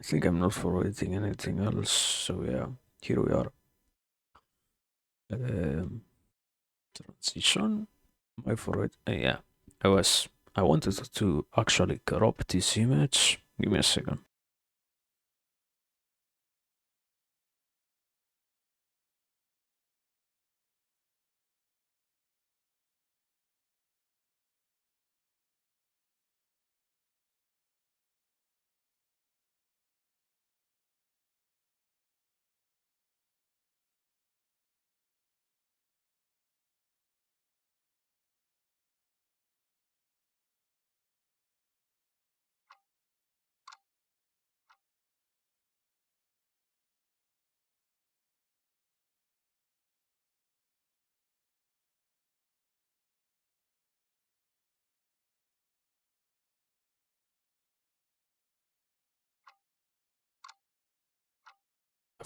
I think I'm not forwarding anything else. So yeah, here we are. Um, Transition. My forward. Yeah, I was. I wanted to actually crop this image. Give me a second.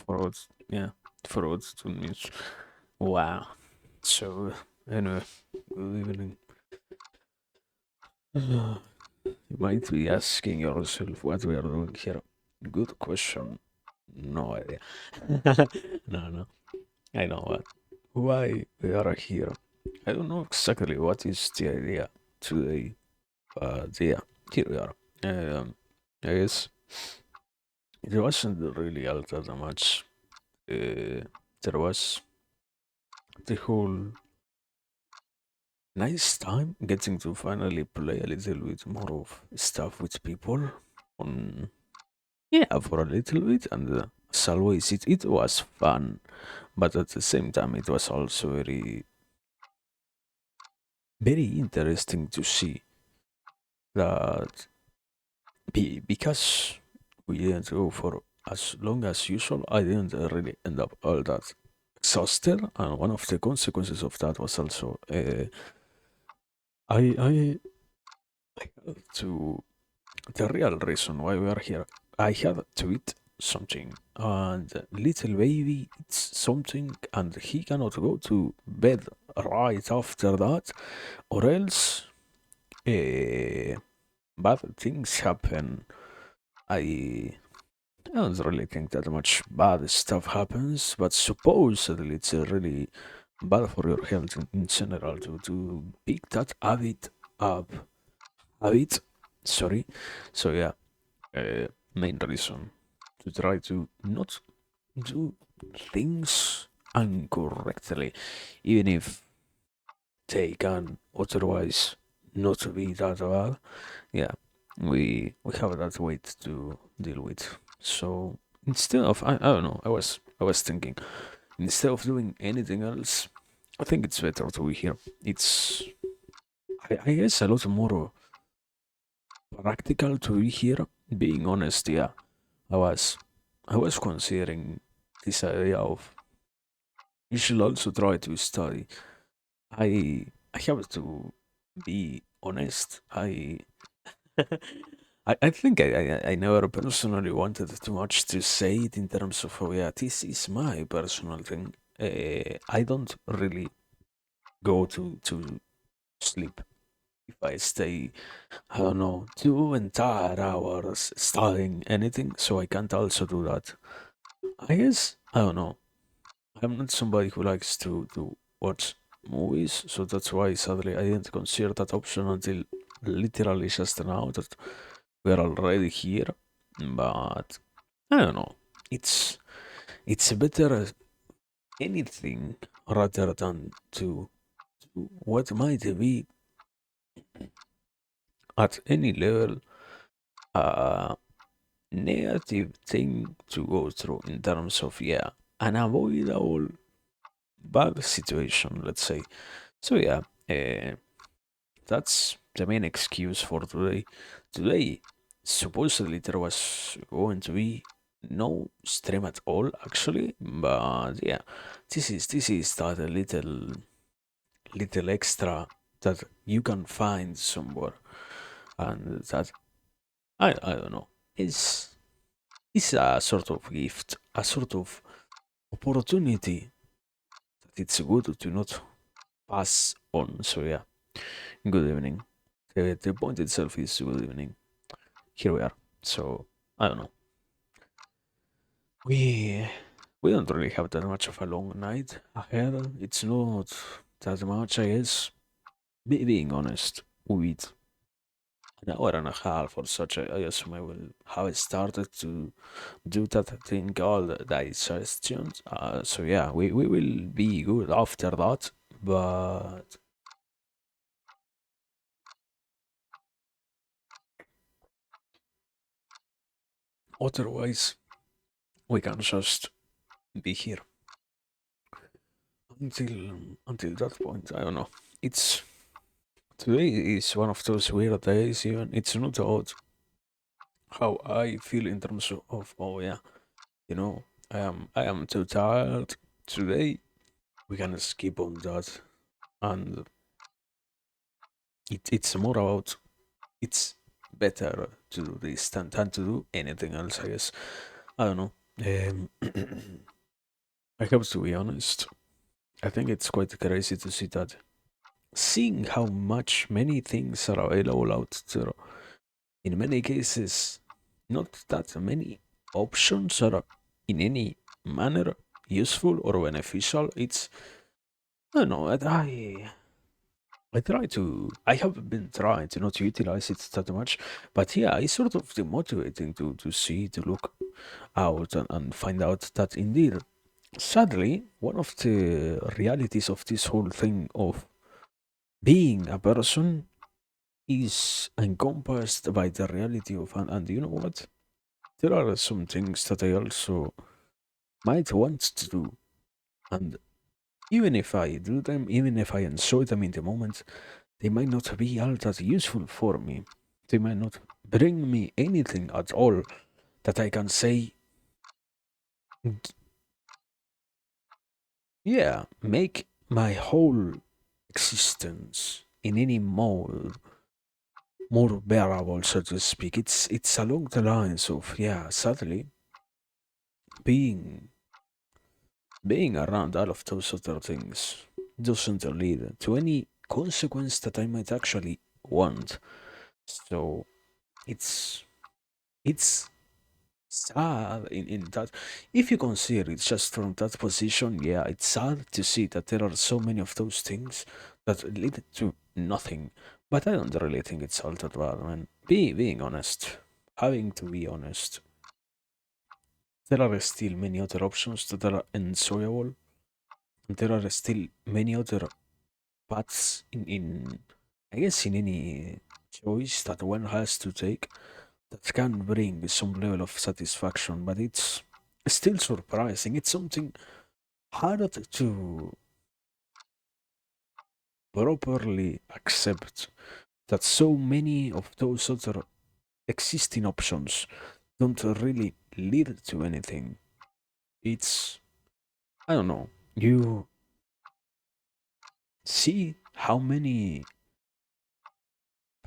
Forwards. Yeah, forwards to news. Wow. So anyway, good evening. You might be asking yourself what we are doing here. Good question. No idea. No, no. I know what. Why we are here. I don't know exactly what is the idea today, but yeah, here we are. Um, I guess it wasn't really all that much. There was the whole nice time getting to finally play a little bit more of stuff with people on yeah for a little bit and as always it was fun, but at the same time it was also very interesting to see that because we didn't go for as long as usual. I didn't really end up all that exhausted, and one of the consequences of that was also I had to the real reason why we are here. I had to eat something, and little baby eats something, and he cannot go to bed right after that, or else uh, bad things happen. I I don't really think that much bad stuff happens, but supposedly it's really bad for your health in general to pick that habit up. Habit, sorry. So yeah, main reason to try to not do things incorrectly, even if they can otherwise not be that bad. Yeah, we have that weight to deal with. So instead of I don't know, I was thinking instead of doing anything else, I think it's better to be here. It's I guess a lot more practical to be here. Being honest, yeah, I was I was considering this idea of you should also try to study. I have to be honest. I think I never personally wanted too much to say it in terms of, oh yeah, this is my personal thing. I don't really go to sleep if I stay, I don't know, 2 entire hours studying anything, so I can't also do that. I guess, I don't know, I'm not somebody who likes to watch movies, so that's why sadly I didn't consider that option until literally just now that we're already here. But I don't know. It's it's better anything rather than to what might be at any level a negative thing to go through in terms of yeah unavoidable bad situation, let's say. So yeah, uh, that's the main excuse for today. Today, supposedly there was going to be no stream at all, actually, but yeah, this is that a little extra that you can find somewhere, and that I don't know is a sort of gift, a sort of opportunity that it's good to not pass on. So yeah, good evening. The point itself is good evening. Here we are. So I don't know. We we don't really have that much of a long night ahead. It's not that much, I guess. Being honest, with an hour and a half or such, I assume I will have started to do that thing called digestion. So yeah, we will be good after that. But otherwise, we can just be here until that point. I don't know. It's Today is one of those weird days. Even it's not odd how I feel in terms of oh yeah, you know, I am too tired today. We can skip on that, and it's more about it's better to do this than to do anything else. I guess I don't know. Um, I have to be honest. I think it's quite crazy to see that, seeing how much many things are available out there. In many cases, not that many options are in any manner useful or beneficial. It's I don't know. I try to. I have been trying to not utilize it that much, but yeah, it's sort of demotivating to see, to look out and find out that indeed, sadly, one of the realities of this whole thing of being a person is encompassed by the reality of, and you know what? There are some things that I also might want to do, and even if I do them, even if I enjoy them in the moment, they might not be all that useful for me. They might not bring me anything at all that I can say, yeah, make my whole existence in any more bearable, so to speak. It's along the lines of, yeah, sadly, being being around all of those other things doesn't lead to any consequence that I might actually want. So it's it's sad in that, if you consider it just from that position, yeah, it's sad to see that there are so many of those things that lead to nothing. But I don't really think it's all that bad, man. Being honest, having to be honest, there are still many other options that are enjoyable. There are still many other paths in I guess in any choice that one has to take that can bring some level of satisfaction, but it's still surprising. It's something hard to properly accept, that so many of those other existing options don't really lead to anything. It's, I don't know, you see how many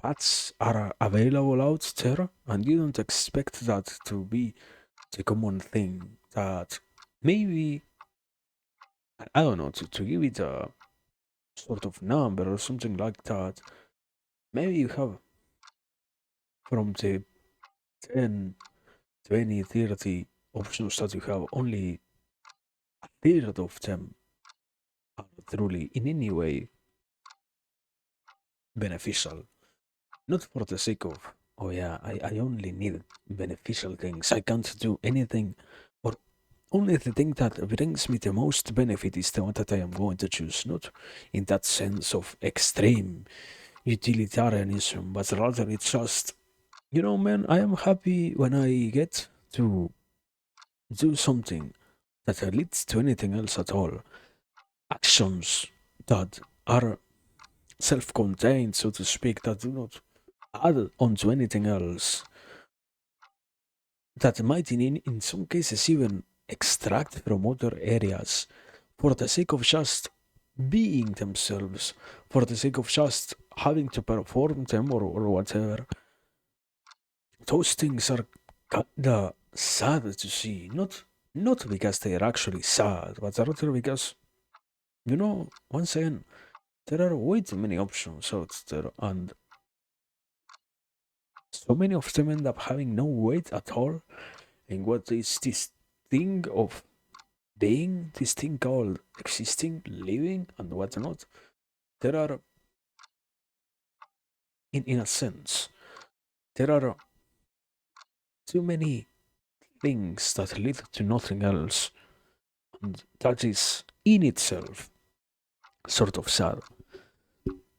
paths are available out there, and you don't expect that to be the common thing. That maybe, I don't know, to give it a sort of number or something like that, maybe you have from the 10, 20, 30 options that you have, only a third of them are truly in any way beneficial. Not for the sake of, oh yeah, I only need beneficial things. I can't do anything, or only the thing that brings me the most benefit is the one that I am going to choose. Not in that sense of extreme utilitarianism, but rather it's just, man, I am happy when I get to do something that leads to anything else at all. Actions that are self contained, so to speak, that do not add on to anything else, that might in some cases even extract from other areas for the sake of just being themselves, for the sake of just having to perform them or whatever. Those things are kinda sad to see. Not because they are actually sad, but rather because, once again, there are way too many options out there, and so many of them end up having no weight at all in what is this thing of being, this thing called existing, living, and whatnot, there are, in a sense, there are too many things that lead to nothing else, and that is in itself sort of sad.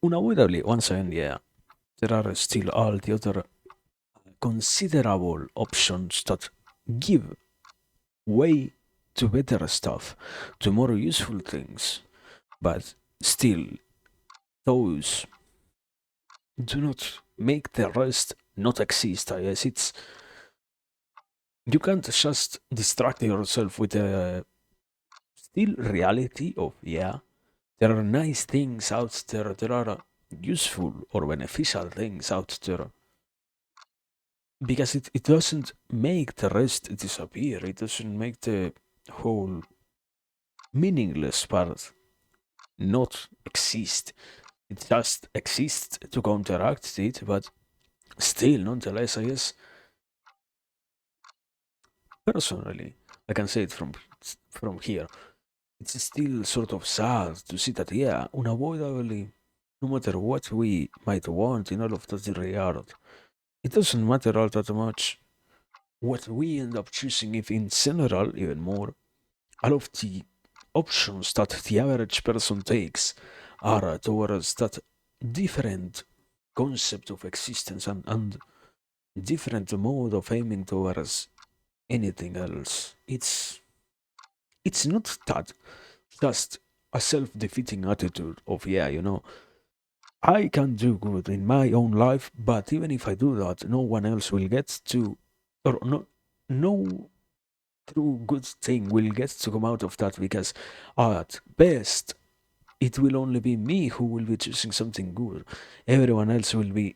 Unavoidably, once again, yeah, there are still all the other considerable options that give way to better stuff, to more useful things, but still, those do not make the rest not exist. I guess it's you can't just distract yourself with the still reality of yeah, there are nice things out there, there are useful or beneficial things out there, because it doesn't make the rest disappear, it doesn't make the whole meaningless part not exist. It just exists to counteract it, but still, nonetheless, I guess personally, I can say it from here. It's still sort of sad to see that, yeah, unavoidably, no matter what we might want in all of that regard, it doesn't matter all that much what we end up choosing, if in general, even more, all of the options that the average person takes are towards that different concept of existence, and different mode of aiming towards anything else. It's not that just a self-defeating attitude of yeah, I can do good in my own life, but even if I do that, no one else will get to, or no true good thing will get to come out of that, because at best it will only be me who will be choosing something good. Everyone else will be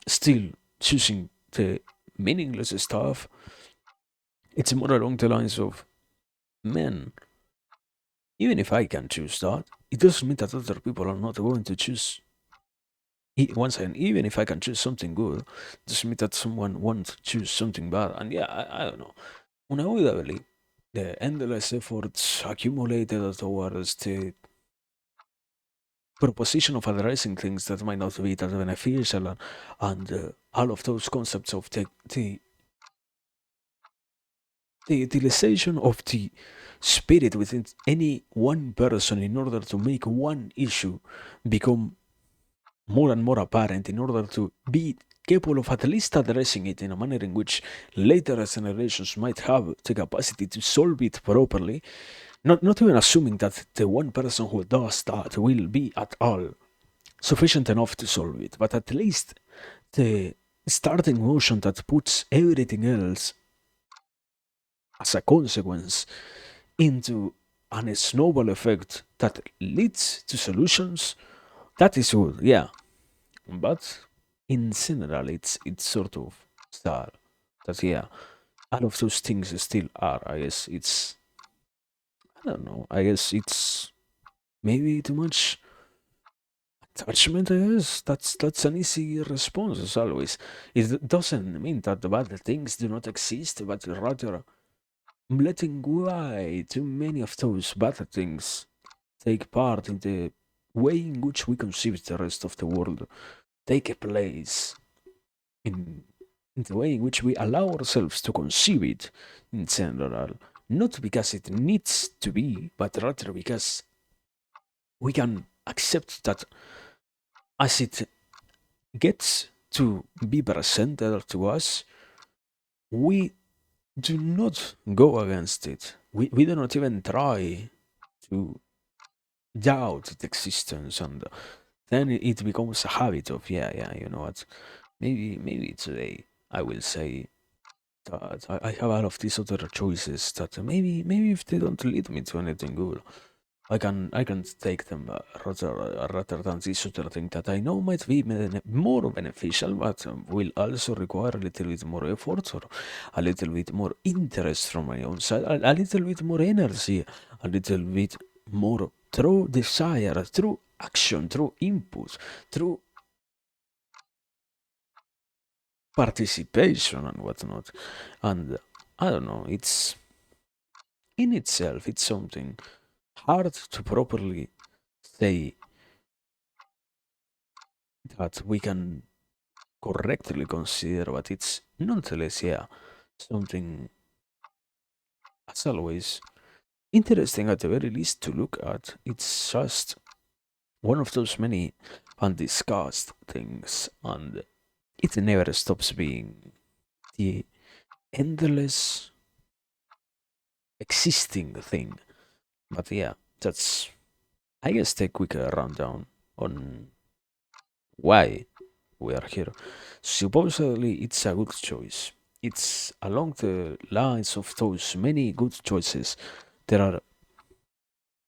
still choosing the meaningless stuff. It's more along the lines of, man, even if I can choose that, it doesn't mean that other people are not going to choose. Once again, even if I can choose something good, it doesn't mean that someone won't choose something bad. And yeah, I don't know. Unavoidably, the endless efforts accumulated towards the proposition of addressing things that might not be that beneficial, and all of those concepts of the utilization of the spirit within any one person in order to make one issue become more and more apparent, in order to be capable of at least addressing it in a manner in which later generations might have the capacity to solve it properly. Not even assuming that the one person who does that will be at all sufficient enough to solve it, but at least the starting motion that puts everything else as a consequence into a snowball effect that leads to solutions, that is good, yeah. But in general, it's sort of sad that yeah, all of those things still are. I guess it's, I don't know. I guess it's maybe too much attachment. I guess that's an easy response as always. It doesn't mean that the bad things do not exist, but rather letting way too many of those bad things take part in the way in which we conceive the rest of the world, take a place in, in the way in which we allow ourselves to conceive it in general, not because it needs to be, but rather because we can accept that as it gets to be presented to us, we do not go against it. We do not even try to doubt its existence, and then it becomes a habit of yeah, you know what, maybe today I will say that I have all of these other choices that maybe if they don't lead me to anything good, I can take them, rather than this other thing that I know might be more beneficial, but will also require a little bit more effort, or a little bit more interest from my own side, a little bit more energy, a little bit more through desire, through action, through input, through participation and whatnot. And I don't know, in itself, it's something hard to properly say that we can correctly consider, but it's nonetheless, yeah, something, as always, interesting at the very least to look at. It's just one of those many undiscussed things, and it never stops being the endless existing thing. But yeah, that's, I guess, the quick rundown on why we are here. Supposedly, it's a good choice. It's along the lines of those many good choices. There are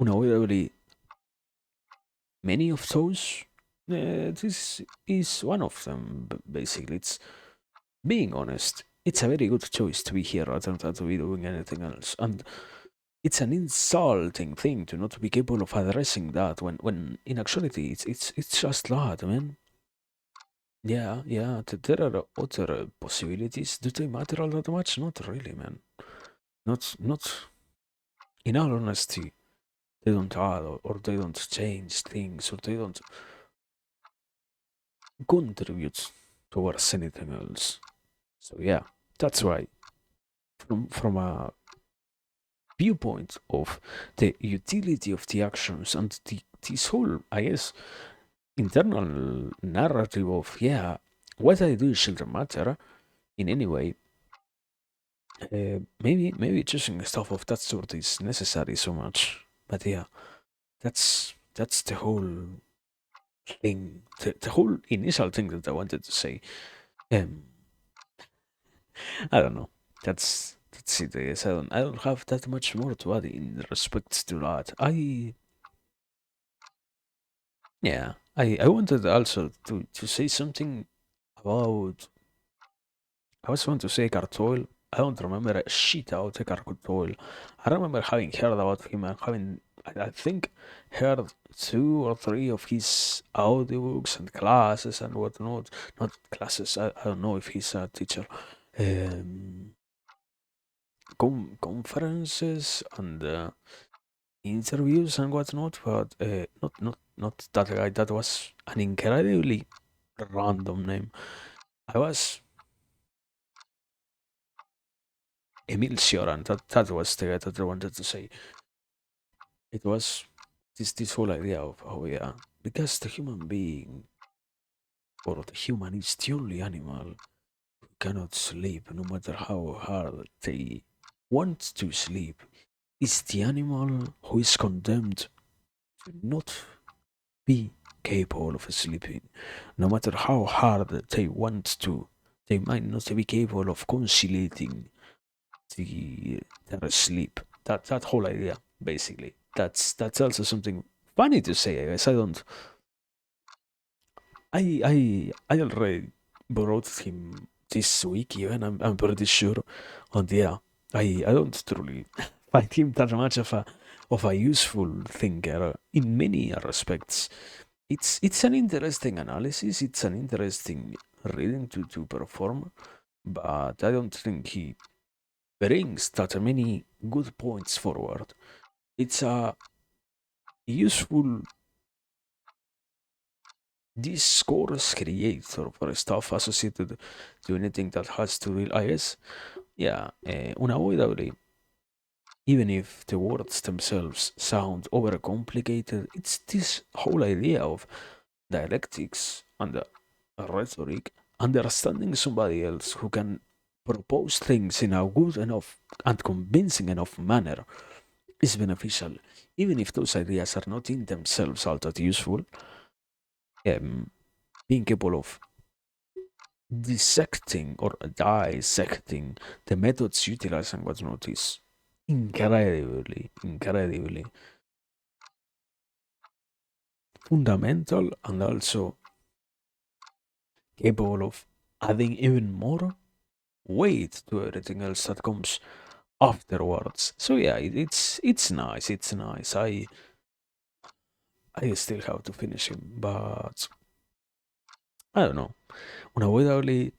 unavoidably many of those. This is one of them, basically. It's being honest. It's a very good choice to be here rather than to be doing anything else. And it's an insulting thing to not be capable of addressing that when in actuality it's just that, man. Yeah, yeah. There are other possibilities. Do they matter all that much? Not really, man. Not. In all honesty, they don't add or they don't change things or they don't contribute towards anything else. So yeah, that's why from a viewpoint of the utility of the actions and this whole, I guess, internal narrative of, yeah, what I do shouldn't matter in any way. Maybe choosing stuff of that sort is necessary so much, but yeah, that's the whole thing, the whole initial thing that I wanted to say. Um, I don't know. That's it. I guess I don't have that much more to add in respect to that. Yeah, I wanted also to say something about. I was going to say Cartoil. I don't remember a shit out of Cartoil. I remember having heard about him and having, I think, heard two or three of his audiobooks and classes and whatnot. Not classes. I don't know if he's a teacher. Um, conferences and interviews and whatnot, but not that guy. That was an incredibly random name. I was Emil Cioran. That was the guy that I wanted to say. It was this whole idea of, oh yeah, because the human being or the human is the only animal who cannot sleep no matter how hard they want to sleep. Is the animal who is condemned to not be capable of sleeping. No matter how hard they want to, they might not be capable of conciliating their sleep. That whole idea, basically. That's also something funny to say, I guess. I already brought him this week even, I'm pretty sure. And yeah, I don't truly find him that much of a useful thinker in many respects. It's an interesting analysis. It's an interesting reading to perform, but I don't think he brings that many good points forward. It's a useful discourse creator for stuff associated to anything that has to real IS. Yeah, unavoidably, even if the words themselves sound overcomplicated, it's this whole idea of dialectics and rhetoric, understanding somebody else who can propose things in a good enough and convincing enough manner is beneficial, even if those ideas are not in themselves all that useful. Um, being capable of dissecting or dissecting the methods utilized and what's not is incredibly fundamental and also capable of adding even more weight to everything else that comes afterwards. So yeah, it's nice. It's nice. I still have to finish him, but I don't know. Unavoidably,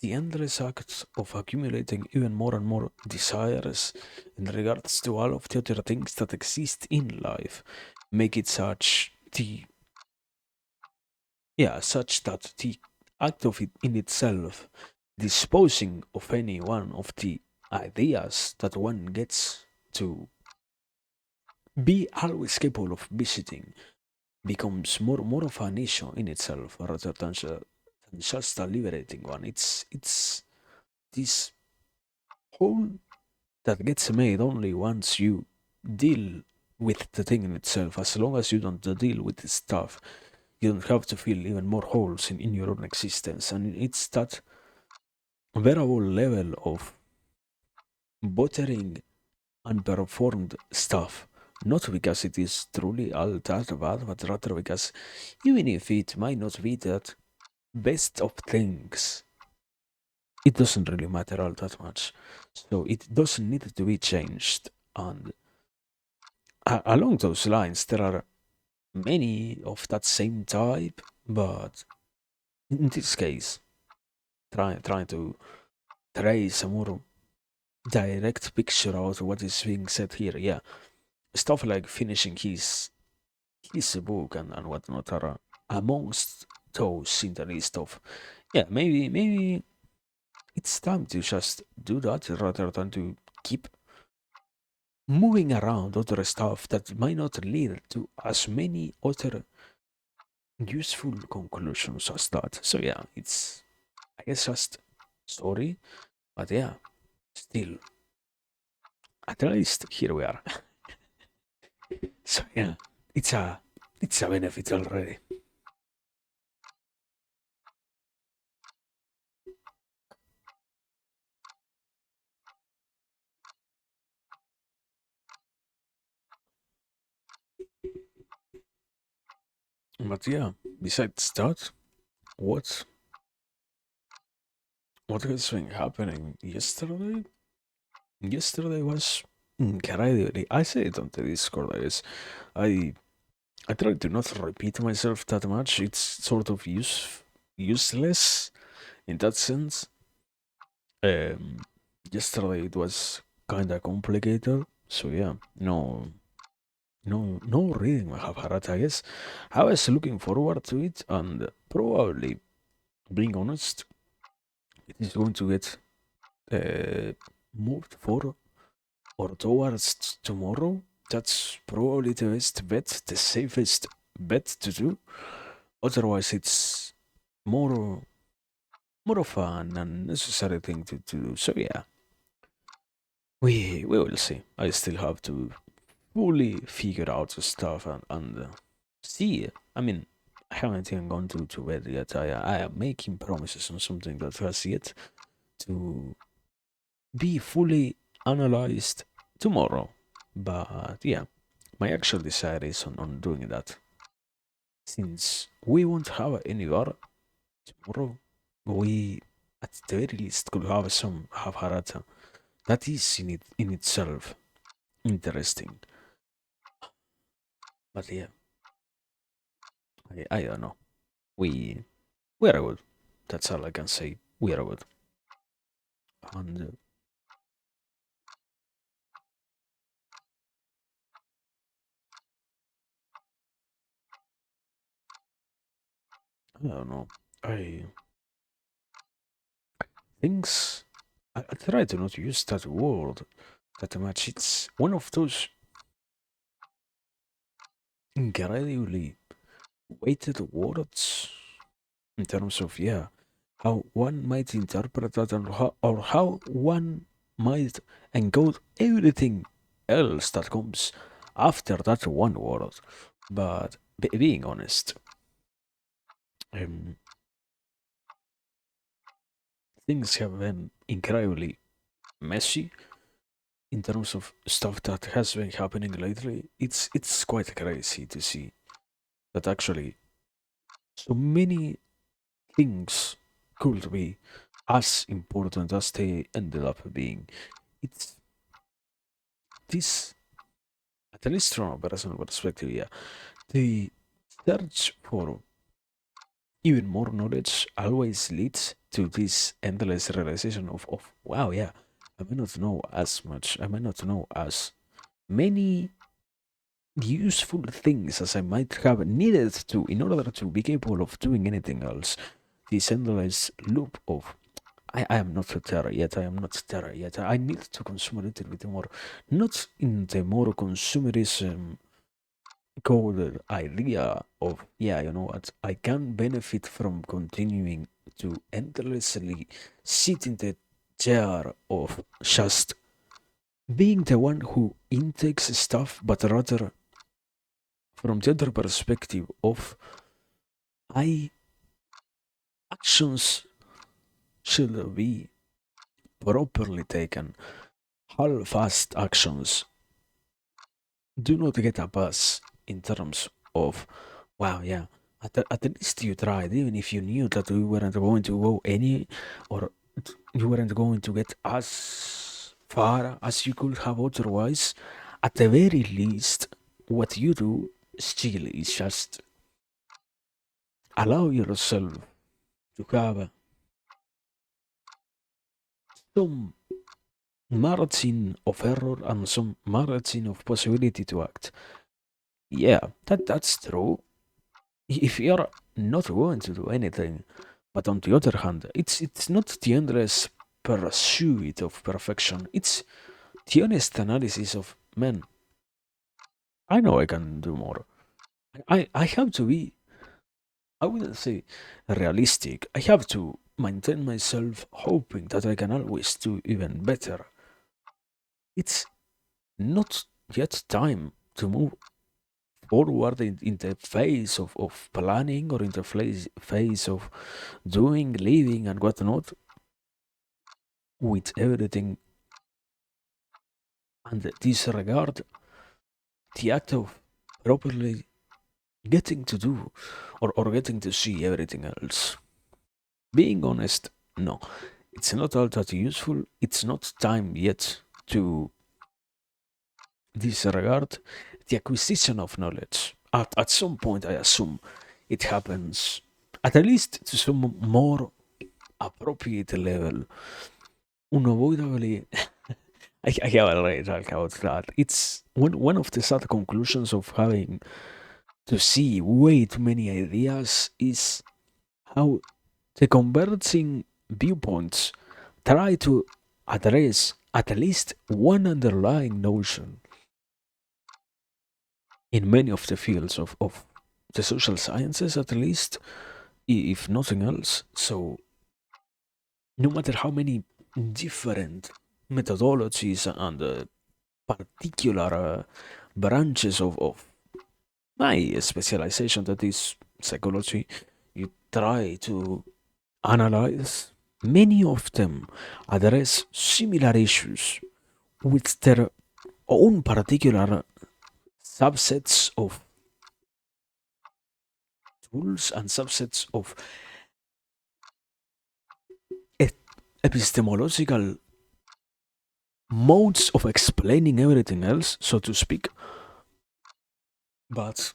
the endless act of accumulating even more and more desires in regards to all of the other things that exist in life make it such that the act of it in itself, disposing of any one of the ideas that one gets to be always capable of visiting, becomes more of an issue in itself rather than just a liberating one. It's this whole that gets made only once you deal with the thing in itself. As long as you don't deal with the stuff, you don't have to fill even more holes in your own existence. And it's that variable level of buttering unperformed stuff. Not because it is truly all that bad, but rather because even if it might not be that best of things, it doesn't really matter all that much. So it doesn't need to be changed. And along those lines, there are many of that same type, but in this case, trying to trace a more direct picture out of what is being said here. Yeah, stuff like finishing his book and whatnot are amongst those in the list of. Yeah, maybe it's time to just do that rather than to keep moving around other stuff that might not lead to as many other useful conclusions as that. So yeah, it's I guess just story, but yeah, still at least here we are. So yeah, it's a it's a benefit already. But yeah, besides that, what what has been happening yesterday? Yesterday was incredibly. I said it on the Discord. I guess I I try to not repeat myself that much. It's sort of useless in that sense. Um, Yesterday it was kind of complicated. So yeah, no reading Mahabharata. I guess I was looking forward to it, and probably, being honest, it is going to get uh, moved for or towards tomorrow. That's probably the best bet, the safest bet to do. Otherwise, it's more more of an unnecessary thing to do. So yeah, we will see. I still have to fully figure out the stuff and see. I mean, I haven't even gone to bed yet. I am making promises on something that has yet to be fully analyzed tomorrow. But yeah, my actual desire is on doing that. Since we won't have any war tomorrow, we at the very least could have some Havharata. That is in itself interesting. But yeah, I don't know. We we are good. That's all I can say. We are good. And I don't know. I things. I try to not use that word that much. It's one of those incredibly weighted words in terms of how one might interpret that and how one might encode everything else that comes after that one word. But being honest, um, things have been incredibly messy in terms of stuff that has been happening lately. It's quite crazy to see that actually so many things could be as important as they ended up being. It's this, at least from a personal perspective, yeah. The search for even more knowledge always leads to this endless realization of wow, yeah, I may not know as much, I may not know as many useful things as I might have needed to in order to be capable of doing anything else. This endless loop of I am not a terror yet, I am not terror yet. I need to consume a little bit more. Not in the more consumerism coded idea of, yeah, you know what, I can benefit from continuing to endlessly sit in the chair of just being the one who intakes stuff, but rather from the other perspective of I actions should be properly taken. Half-fast actions do not get a pass in terms of, wow, yeah, at least you tried, even if you knew that we weren't going to go any, or you weren't going to get as far as you could have otherwise. At the very least, what you do still is just allow yourself to have some margin of error and some margin of possibility to act. Yeah, that's true. If you're not going to do anything, but on the other hand, it's not the endless pursuit of perfection. It's the honest analysis of man. I know I can do more. I have to be. I wouldn't say realistic. I have to maintain myself hoping that I can always do even better. It's not yet time to move forward in the phase of planning or in the phase of doing, living, and whatnot with everything and disregard the act of properly getting to do or getting to see everything else. Being honest, no, it's not all that useful. It's not time yet to disregard the acquisition of knowledge. At some point, I assume it happens at least to some more appropriate level. Unavoidably, I have already talked about that. It's one of the sad conclusions of having to see way too many ideas is how the converging viewpoints try to address at least one underlying notion in many of the fields of the social sciences, at least, if nothing else. So, no matter how many different methodologies and particular branches of my specialization, that is psychology, you try to analyze, many of them address similar issues with their own particular subsets of tools and subsets of epistemological modes of explaining everything else, so to speak, but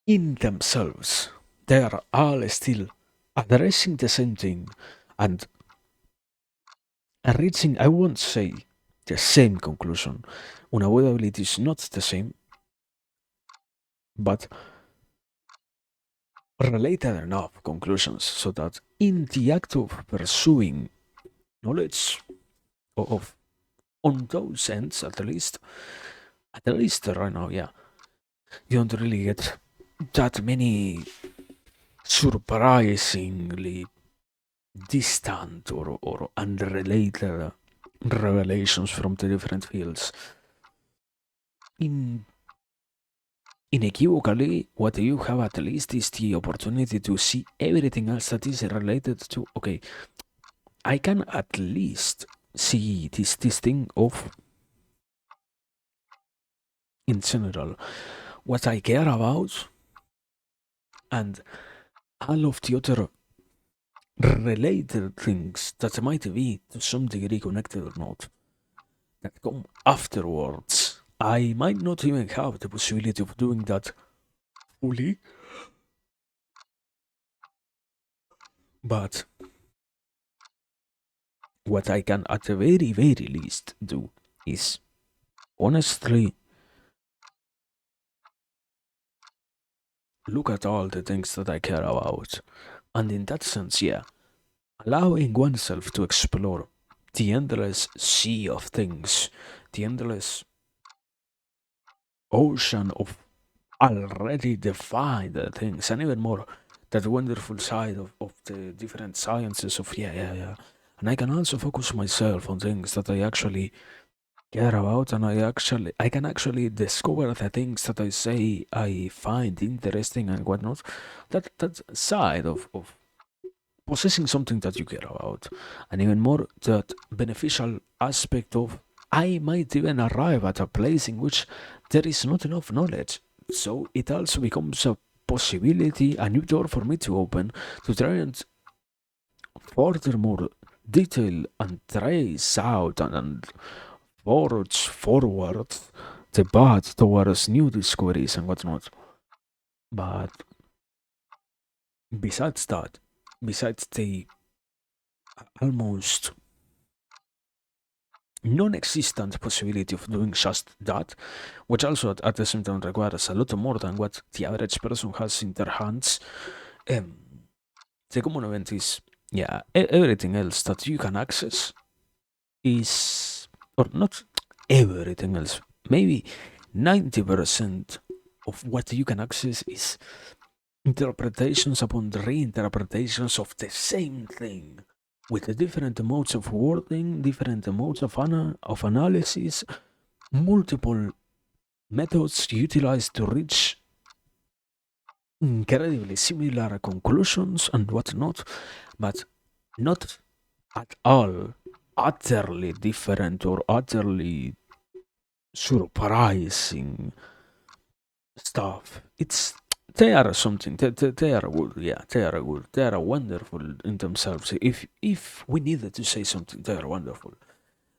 in themselves, they are all still addressing the same thing and reaching, I won't say the same conclusion. Unavoidably, it is not the same, but related enough conclusions so that in the act of pursuing knowledge of on those ends at least right now, yeah, you don't really get that many surprisingly distant or unrelated revelations from the different fields. In Inequivocally, what you have at least is the opportunity to see everything else that is related to. Okay, I can at least see this thing of, in general, what I care about and all of the other related things that might be to some degree connected or not that come afterwards. I might not even have the possibility of doing that fully, But what I can, at the very, very least, do is honestly look at all the things that I care about. And in that sense, yeah, allowing oneself to explore the endless sea of things, the endless ocean of already defined things, and even more that wonderful side of the different sciences of yeah. And I can also focus myself on things that I actually care about, and I can actually discover the things that I say I find interesting and whatnot. That side of possessing something that you care about, and even more that beneficial aspect of I might even arrive at a place in which there is not enough knowledge. So it also becomes a possibility, a new door for me to open to try and furthermore detail and trace out and forge forward the path towards new discoveries and whatnot. But besides that, besides the almost non-existent possibility of doing just that, which also at the same time requires a lot more than what the average person has in their hands. Um, the common event is, yeah, everything else that you can access is, or not everything else, maybe 90% of what you can access is interpretations upon reinterpretations of the same thing with the different modes of wording, different modes of analysis, multiple methods utilized to reach incredibly similar conclusions and whatnot, but not at all utterly different or utterly surprising stuff. It's they are something. They are good. Yeah, they are good. They are wonderful in themselves. If we needed to say something, they are wonderful.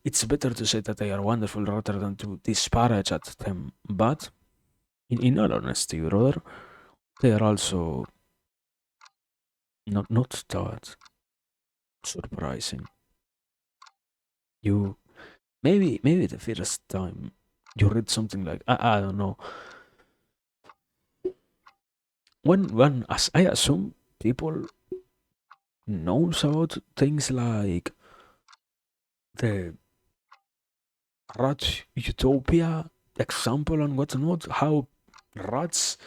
It's better to say that they are wonderful rather than to disparage at them. But in all honesty, brother, they are also not that surprising. You maybe the first time you read something like I don't know when as I assume people knows about things like the rat utopia example and whatnot, how rats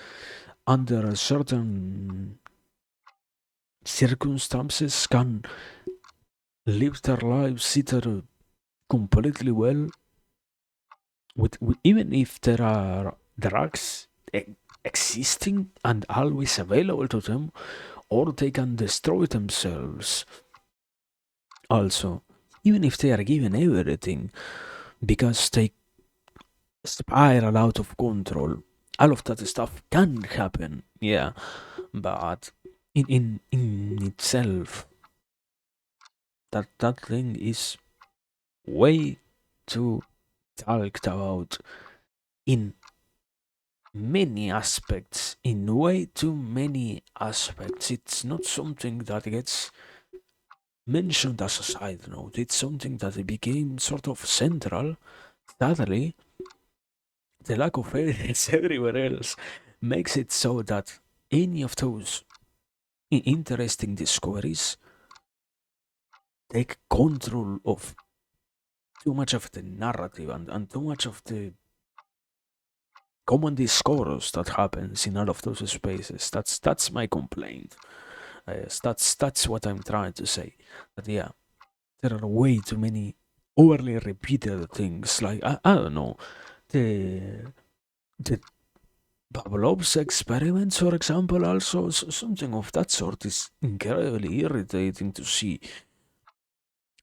under certain circumstances can live their lives either completely well with even if there are drugs existing and always available to them, or they can destroy themselves also, even if they are given everything, because they spiral out of control. All of that stuff can happen, yeah, but in itself, that thing is way too talked about in many aspects, in way too many aspects. It's not something that gets mentioned as a side note. It's something that became sort of central. Sadly, the lack of evidence everywhere else makes it so that any of those interesting discoveries take control of too much of the narrative and too much of the common discourse that happens in all of those spaces. That's my complaint. Yes, that's what I'm trying to say. That yeah, there are way too many overly repeated things. Like I don't know, the Pavlov's experiments, for example, also something of that sort is incredibly irritating to see.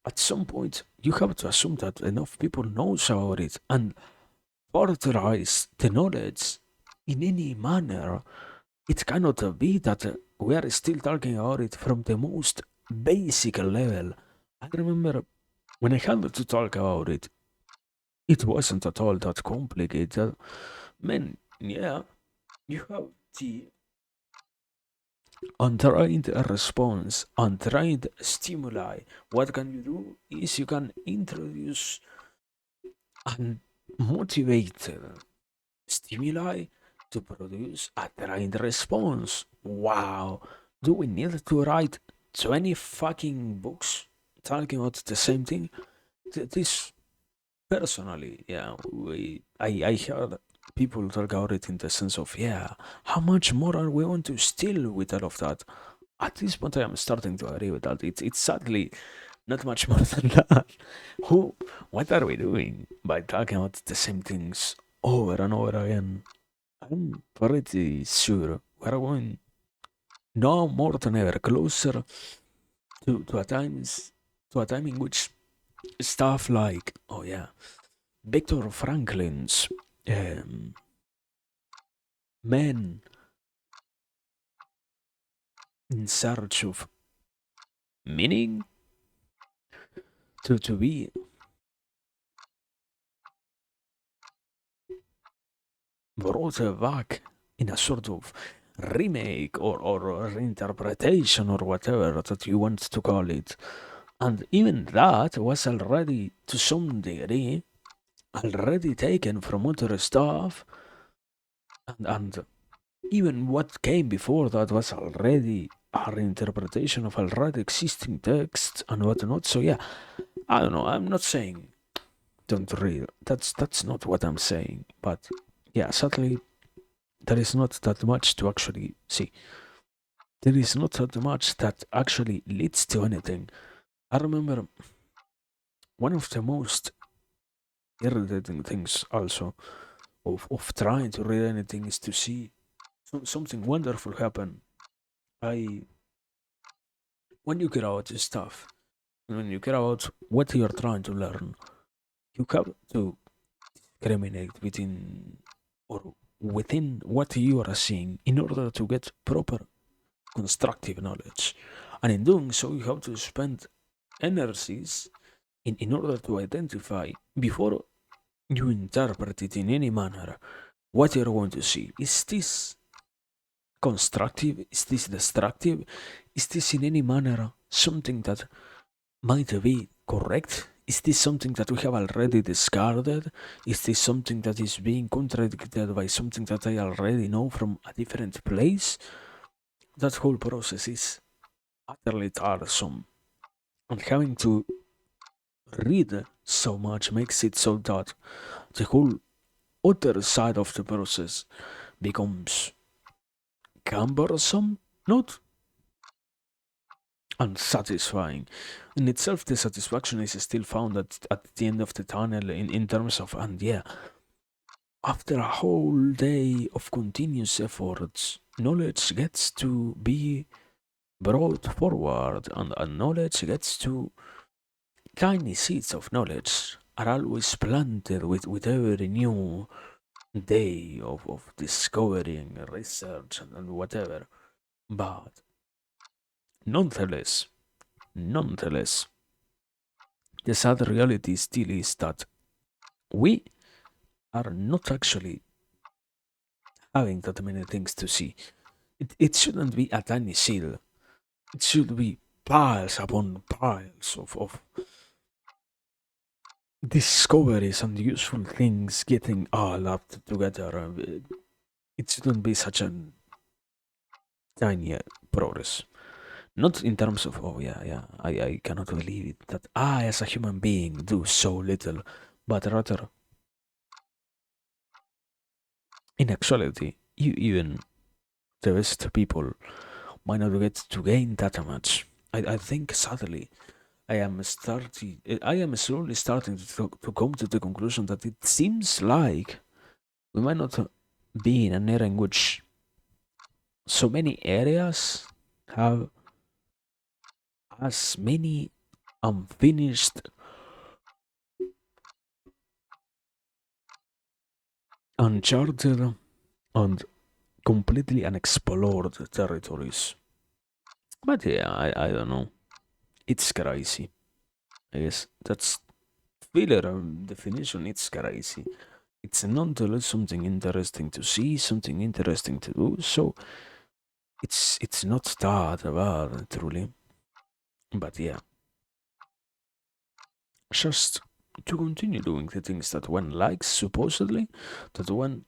At some point, you have to assume that enough people knows about it and authorize the knowledge in any manner. It cannot be that we are still talking about it from the most basic level. I remember when I had to talk about it, it wasn't at all that complicated. Man, yeah, you have the Untrained response, untrained stimuli. What can you do is you can introduce and motivate stimuli to produce a trained response. Wow. Do we need to write 20 fucking books talking about the same thing? This personally, yeah, I heard people talk about it in the sense of, yeah, how much more are we going to steal with all of that? At this point, I am starting to agree with that. It's sadly not much more than that. Who, what are we doing by talking about the same things over and over again? I'm pretty sure we're going now more than ever closer to a time in which stuff like, oh yeah, Viktor Franklin's um, men in search of meaning to be brought back in a sort of remake or reinterpretation or whatever that you want to call it. And even that was already, to some degree, already taken from other stuff, and even what came before that was already our interpretation of already existing texts and whatnot. So yeah, I don't know. I'm not saying don't read. That's not what I'm saying. But yeah, sadly, there is not that much to actually see. There is not that much that actually leads to anything. I remember one of the most irritating things also of trying to read anything is to see something wonderful happen. I When you care about this stuff, when you care about what you're trying to learn, you have to discriminate within what you are seeing in order to get proper constructive knowledge. And in doing so, you have to spend energies in order to identify before you interpret it in any manner what you're going to see. Is this constructive? Is this destructive? Is this in any manner something that might be correct? Is this something that we have already discarded? Is this something that is being contradicted by something that I already know from a different place? That whole process is utterly tiresome. And having to read so much makes it so that the whole other side of the process becomes cumbersome, not unsatisfying. In itself, the satisfaction is still found at the end of the tunnel in terms of, and yeah, after a whole day of continuous efforts, knowledge gets to be brought forward, and knowledge gets to tiny seeds of knowledge are always planted with every new day of discovering research and whatever. But nonetheless, nonetheless, the sad reality still is that we are not actually having that many things to see. It shouldn't be a tiny seed. It should be piles upon piles of discoveries and useful things getting all up together. It shouldn't be such a tiny progress. Not in terms of, oh yeah, yeah, I cannot believe it that I as a human being do so little, but rather, in actuality, you even the best people might not get to gain that much. I think sadly I am slowly starting to come to the conclusion that it seems like we might not be in an era in which so many areas have as many unfinished, uncharted, and completely unexplored territories. But yeah, I don't know. It's crazy. I guess that's filler definition. It's crazy. It's nonetheless something interesting to see, something interesting to do. So It's not that bad, truly. But yeah, just to continue doing the things that one likes, supposedly, that one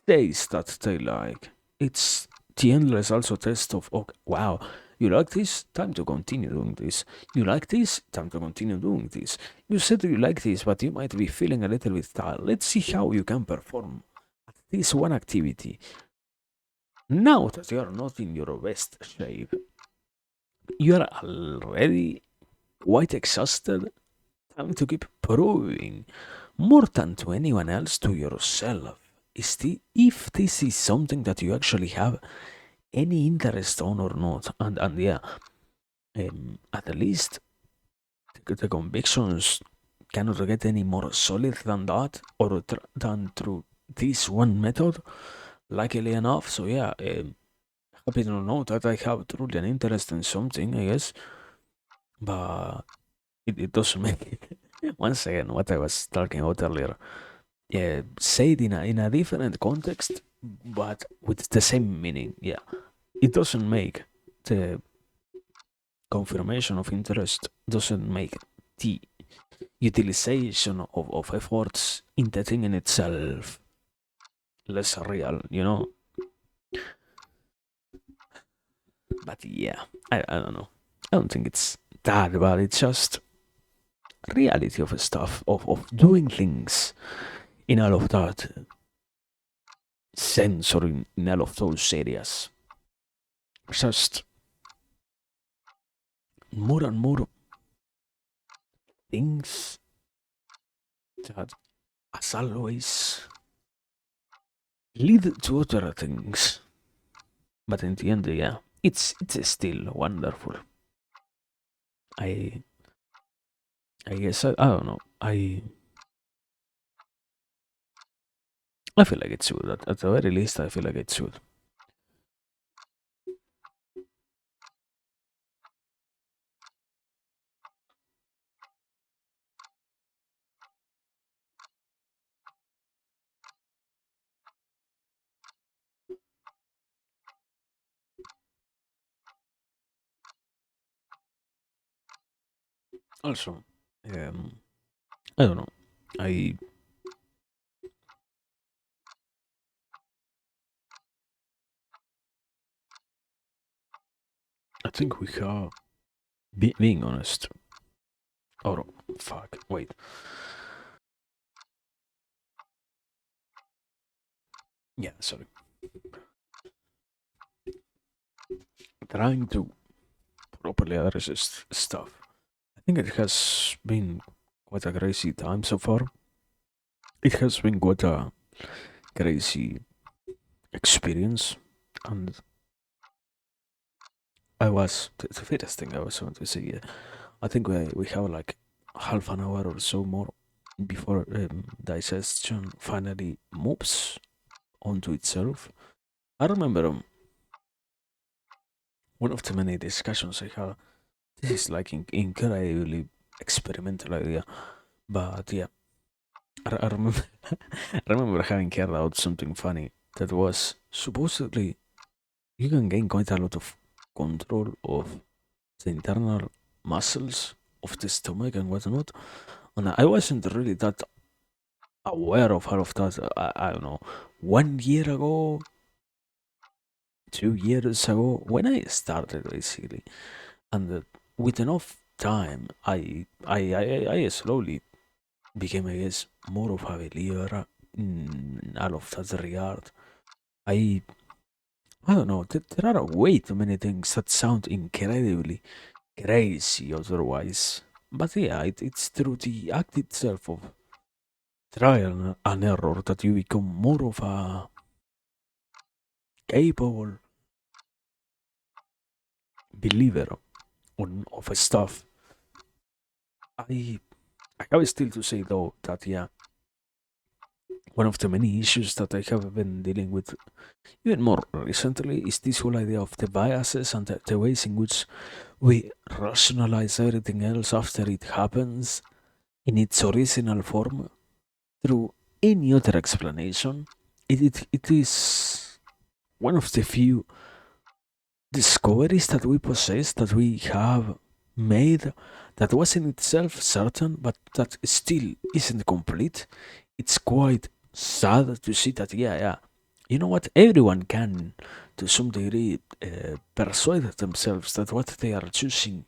says that they like. It's the endless also test of, okay, wow, you like this? Time to continue doing this. You like this? Time to continue doing this. You said you like this, but you might be feeling a little bit tired. Let's see how you can perform at this one activity. Now that you are not in your best shape, you are already quite exhausted. Time to keep proving more than to anyone else, to yourself. If this is something that you actually have any interest on or not, and yeah, at least the convictions cannot get any more solid than that, or than through this one method, luckily enough. So yeah, happy to know that I have truly an interest in something, I guess, but it doesn't make it. Once again, what I was talking about earlier, yeah, say it in a different context, but with the same meaning. Yeah, it doesn't make the confirmation of interest, doesn't make the utilization of efforts in the thing in itself less real, you know. But yeah, I don't know. I don't think it's that bad. It's just reality of stuff, of doing things in all of that sense, or in all of those areas. Just more and more things that, as always, lead to other things. But in the end, yeah, it's still wonderful. I I guess I don't know. I feel like it's good. At the very least, I feel like it's good. Also, um, I don't know. I I think we have being honest. Oh no, fuck. Wait. Yeah, sorry. Trying to properly address this stuff. I think it has been quite a crazy time so far. It has been quite a crazy experience, and the first thing I was going to say. I think we have like half an hour or so more before digestion finally moves onto itself. I remember one of the many discussions I had. This is like incredibly experimental idea, but yeah, I remember I remember having heard about something funny that was supposedly you can gain quite a lot of control of the internal muscles of the stomach and whatnot. And I wasn't really that aware of all of that. I don't know, 1 year ago, 2 years ago, when I started basically, and with enough time, I slowly became, I guess, more of a believer in all of that regard. I I don't know. There are way too many things that sound incredibly crazy otherwise. But yeah, it's through the act itself of trial and error that you become more of a capable believer on of stuff. I I have still to say though that yeah, one of the many issues that I have been dealing with even more recently is this whole idea of the biases and the ways in which we rationalize everything else after it happens in its original form through any other explanation. It is one of the few discoveries that we possess, that we have made, that was in itself certain, but that still isn't complete. It's quite sad to see that, yeah, yeah. You know what? Everyone can, to some degree, persuade themselves that what they are choosing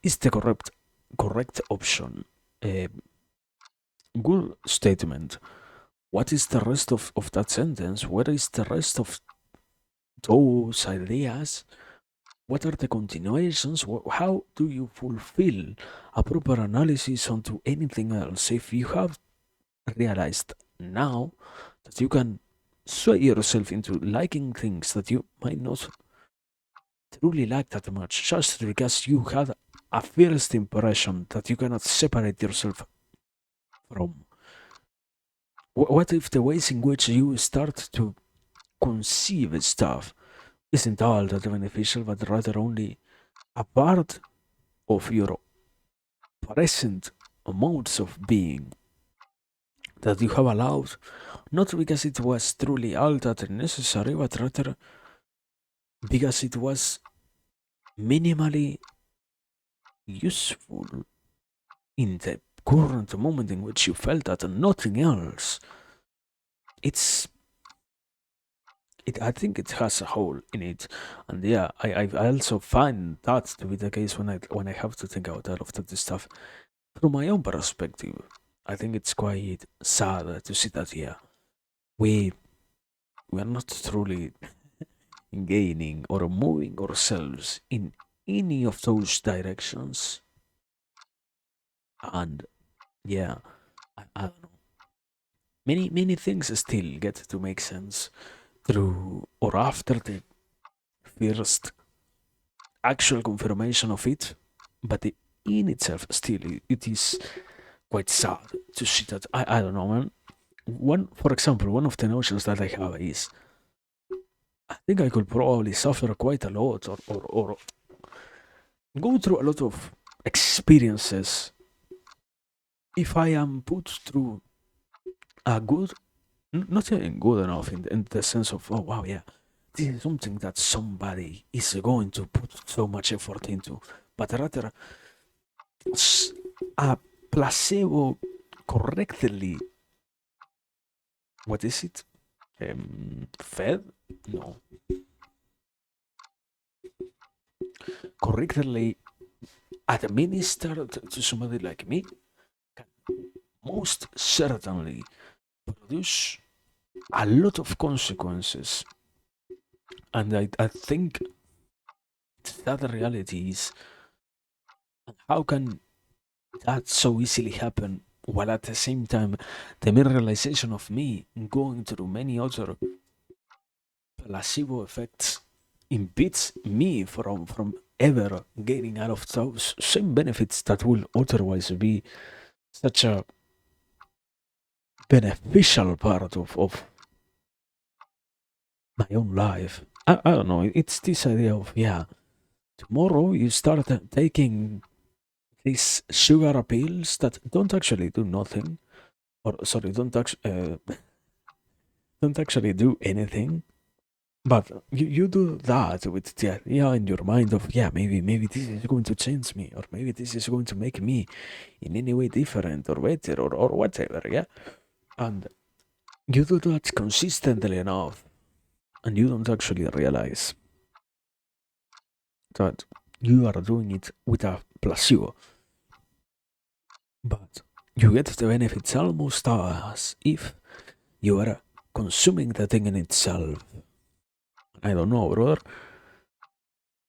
is the correct option. A good statement. What is the rest of that sentence? What is the rest of those ideas? What are the continuations? How do you fulfill a proper analysis onto anything else if you have realized now that you can sway yourself into liking things that you might not truly like that much just because you had a first impression that you cannot separate yourself from? What if the ways in which you start to conceive stuff isn't all that beneficial, but rather only a part of your present modes of being that you have allowed, not because it was truly all that necessary, but rather because it was minimally useful in the current moment in which you felt that and nothing else. It's I think it has a hole in it, and yeah, I also find that to be the case when I have to think about all of that stuff from my own perspective. I think it's quite sad to see that, yeah, we we are not truly gaining or moving ourselves in any of those directions. And yeah, I don't know. Many things still get to make sense through or after the first actual confirmation of it, but in itself still it is quite sad to see that. I don't know, man. One, for example, one of the notions that I have is I think I could probably suffer quite a lot or go through a lot of experiences if I am put through a good, not even good enough in the sense of, oh wow, yeah, this is something that somebody is going to put so much effort into, but rather a placebo correctly, what is it? Fed? No. Correctly administered to somebody like me can most certainly produce a lot of consequences. And I think that reality is how can that so easily happen while at the same time the mere realization of me going through many other placebo effects impedes me from ever gaining out of those same benefits that will otherwise be such a beneficial part of my own life. I don't know, it's this idea of, yeah, tomorrow you start taking these sugar pills that don't actually do nothing, or sorry, don't actually do anything. But you do that with the idea in your mind of, yeah, maybe this is going to change me, or maybe this is going to make me in any way different or better or whatever, yeah? And you do that consistently enough, and you don't actually realize that you are doing it with a placebo. But you get the benefits almost as if you are consuming the thing in itself. I don't know, brother.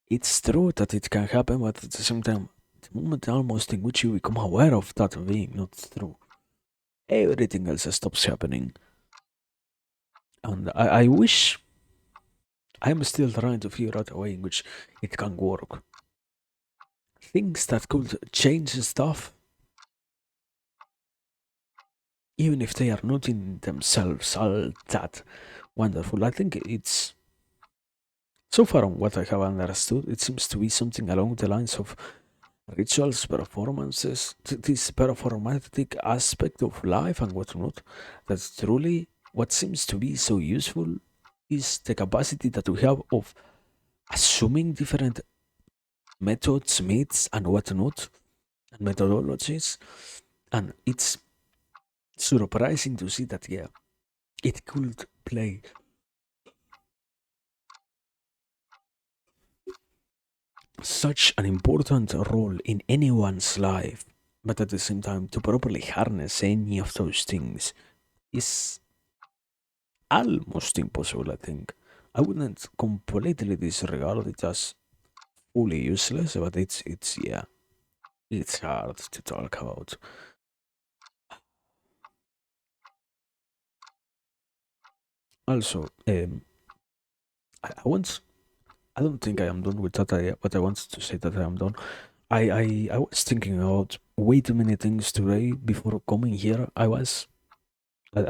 It's true that it can happen, but at the same time, the moment almost in which you become aware of that being not true, everything else stops happening. And I wish I'm still trying to figure out a way in which it can work. Things that could change stuff, even if they are not in themselves all that wonderful. I think it's so far on what I have understood, it seems to be something along the lines of rituals, performances, this performatic aspect of life and whatnot. That's truly what seems to be so useful is the capacity that we have of assuming different methods, myths, and whatnot, and methodologies. And it's surprising to see that, yeah, it could play such an important role in anyone's life, but at the same time, to properly harness any of those things is almost impossible, I think. I wouldn't completely disregard it as fully useless, but it's yeah, it's hard to talk about. Also, I once I don't think I am done with that idea, but I want to say that I am done. I was thinking about way too many things today before coming here. I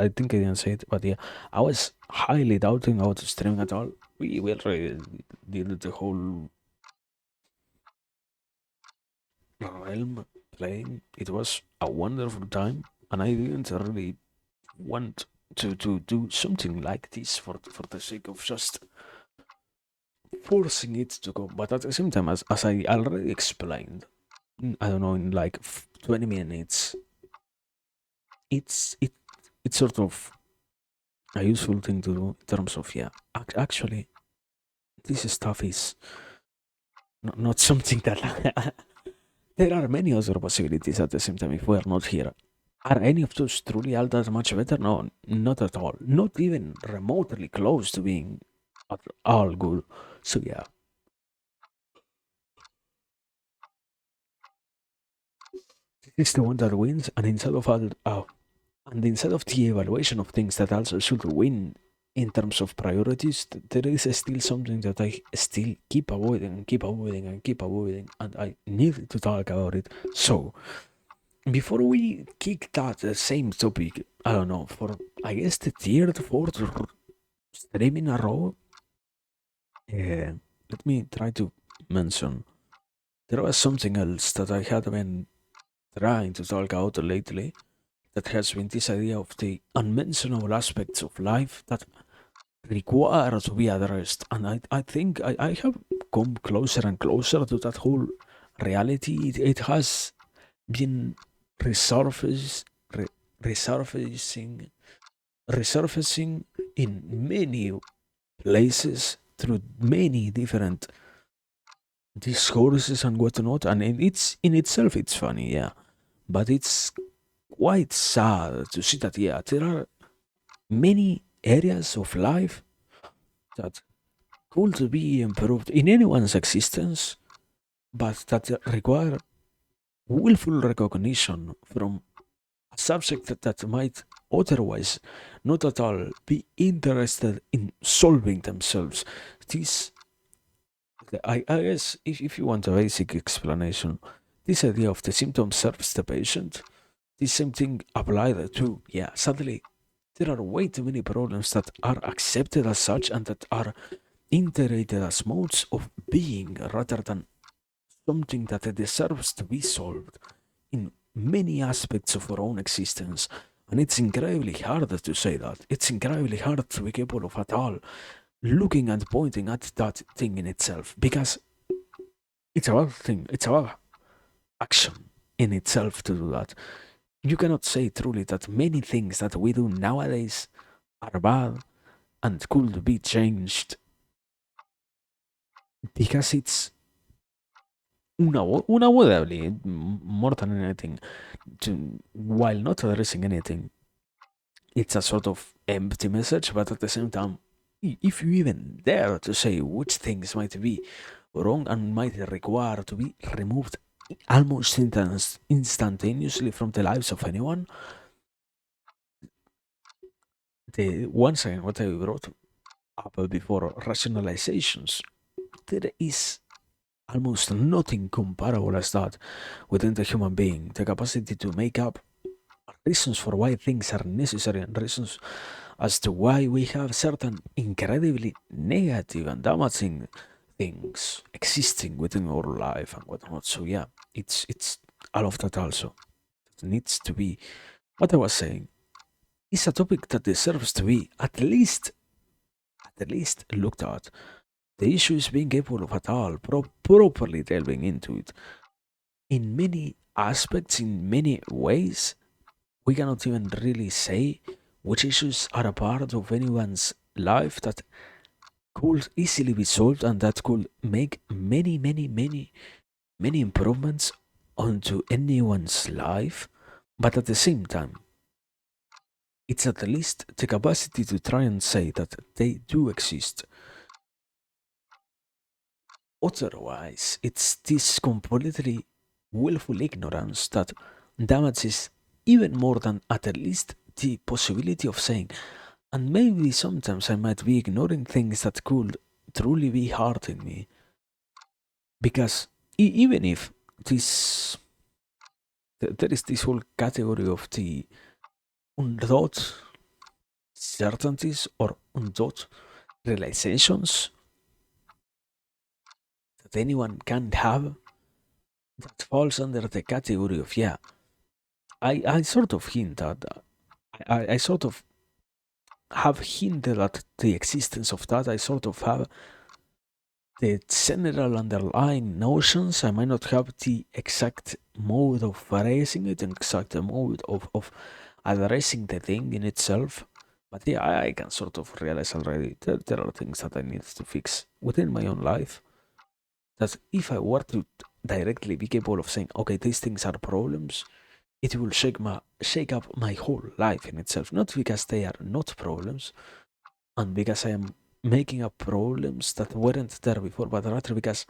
think I didn't say it, but yeah, I was highly doubting about streaming at all. We already did the whole realm playing. It was a wonderful time, and I didn't really want to do something like this for the sake of just forcing it to go. But at the same time, as I already explained, I don't know, in like 20 minutes, it's it it's sort of a useful thing to do in terms of, yeah, actually, this stuff is not something that there are many other possibilities at the same time if we are not here. Are any of those truly all that much better? No, not at all. Not even remotely close to being at all good. So yeah, this is the one that wins, and instead of the evaluation of things that also should win in terms of priorities, there is still something that I still keep avoiding and keep avoiding and keep avoiding, and I need to talk about it. So before we kick that same topic, I don't know, for I guess the third, fourth stream in a row, let me try to mention. There was something else that I had been trying to talk about lately that has been this idea of the unmentionable aspects of life that require to be addressed. And I think I have come closer and closer to that whole reality. It has been resurface, re, resurfacing, resurfacing in many places through many different discourses and whatnot. And it's in itself, it's funny, yeah. But it's quite sad to see that, yeah, there are many areas of life that could be improved in anyone's existence, but that require willful recognition from a subject that might otherwise not at all be interested in solving themselves. This, I guess, if you want a basic explanation, this idea of the symptom serves the patient, this same thing applied to, yeah, sadly, there are way too many problems that are accepted as such and that are integrated as modes of being rather than something that deserves to be solved in many aspects of our own existence. And it's incredibly hard to say that. It's incredibly hard to be capable of at all looking and pointing at that thing in itself because it's about thing. It's about action in itself to do that. You cannot say truly that many things that we do nowadays are bad and could be changed because it's unavoidably more than anything. While not addressing anything, it's a sort of empty message, but at the same time, if you even dare to say which things might be wrong and might require to be removed almost instantaneously from the lives of anyone, the once again what I wrote up before, rationalizations, there is almost nothing comparable as that within the human being. The capacity to make up reasons for why things are necessary and reasons as to why we have certain incredibly negative and damaging things existing within our life and whatnot. So yeah, it's all of that also. It needs to be what I was saying. It's a topic that deserves to be at least looked at. The issue is being able of at all properly delving into it. In many aspects, in many ways, we cannot even really say which issues are a part of anyone's life that could easily be solved and that could make many improvements onto anyone's life. But at the same time, it's at least the capacity to try and say that they do exist. Otherwise, it's this completely willful ignorance that damages even more than at least the possibility of saying, and maybe sometimes I might be ignoring things that could truly be hurting me. Because even if this, there is this whole category of the unthought certainties or unthought realizations that anyone can have that falls under the category of, yeah, I sort of hint at, I sort of have hinted at the existence of that. I sort of have the general underlying notions. I might not have the exact mode of phrasing it, and exact mode of addressing the thing in itself. But yeah, I can sort of realize already that there are things that I need to fix within my own life. That if I were to directly be capable of saying, okay, these things are problems, it will shake up my whole life in itself. Not because they are not problems, and because I am making up problems that weren't there before, but rather because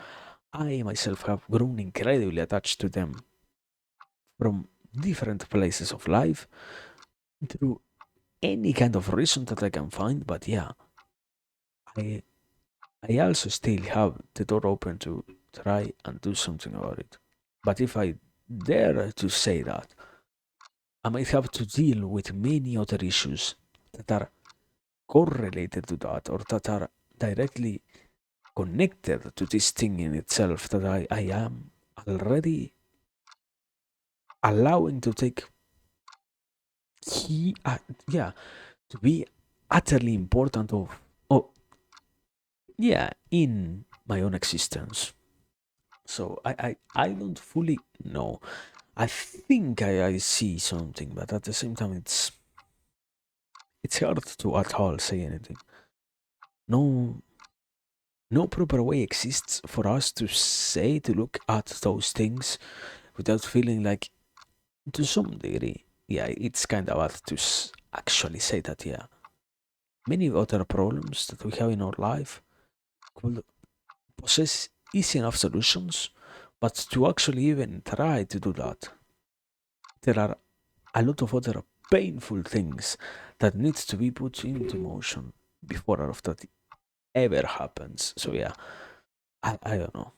I myself have grown incredibly attached to them from different places of life through any kind of reason that I can find. But yeah, I I also still have the door open to try and do something about it. But if I dare to say that, I might have to deal with many other issues that are correlated to that or that are directly connected to this thing in itself that I am already allowing to take key, yeah, to be utterly important of, oh, yeah, in my own existence. So I don't fully know. I think I see something, but at the same time, it's hard to at all say anything. No, no proper way exists for us to say to look at those things without feeling like, to some degree, yeah, it's kind of hard to actually say that, yeah, many other problems that we have in our life could possess easy enough solutions, but to actually even try to do that, there are a lot of other painful things that needs to be put into motion before all of that ever happens. So yeah, I don't know.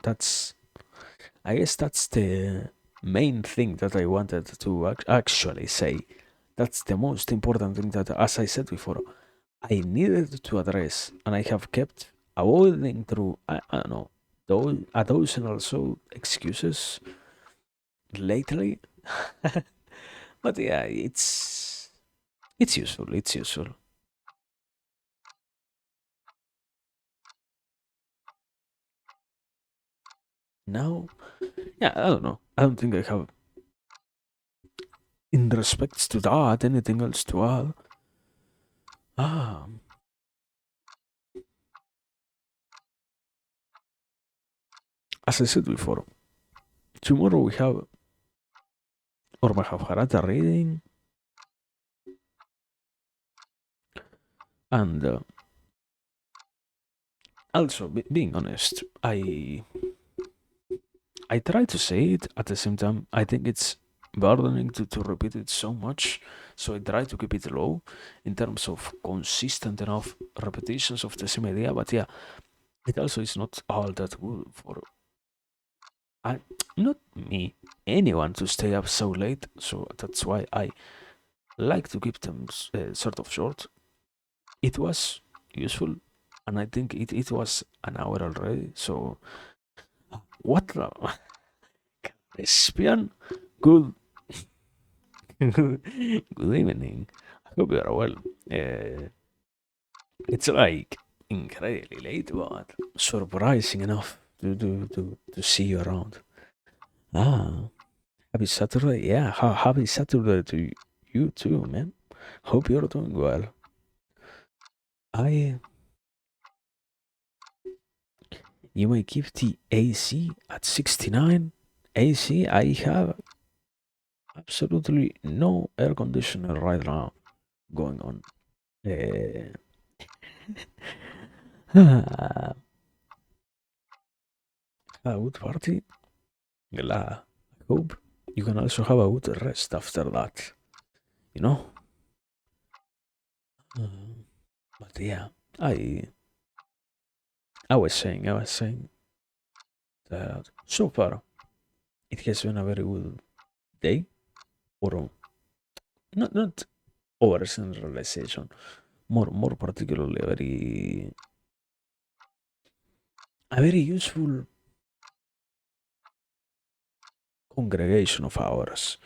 That's I guess that's the main thing that I wanted to actually say. That's the most important thing that, as I said before, I needed to address, and I have kept avoiding through, I don't know, a dozen or so excuses lately. But yeah, it's useful. It's useful. Now, yeah, I don't know. I don't think I have, in respects to that, anything else to add. Ah, as I said before, tomorrow we have or Mahabharata reading, and also being honest, I try to say it at the same time. I think it's burdening to repeat it so much, so I try to keep it low in terms of consistent enough repetitions of the same idea. But yeah, it also is not all that good for I, not me, anyone to stay up so late. So that's why I like to keep them sort of short. It was useful, and I think it was an hour already. So what the Espion? Good good evening. I hope you are well. Uh, It's like incredibly late, but surprising enough to see you around. Ah, happy Saturday. Yeah, happy Saturday to you too, man. Hope you're doing well. I You may keep the AC at 69. AC, I have absolutely no air conditioner right now going on. Uh, a good party. I hope you can also have a good rest after that. You know? Uh, but yeah, I I was saying that so far it has been a very good day, or not over centralization, more particularly a very useful congregation of ours.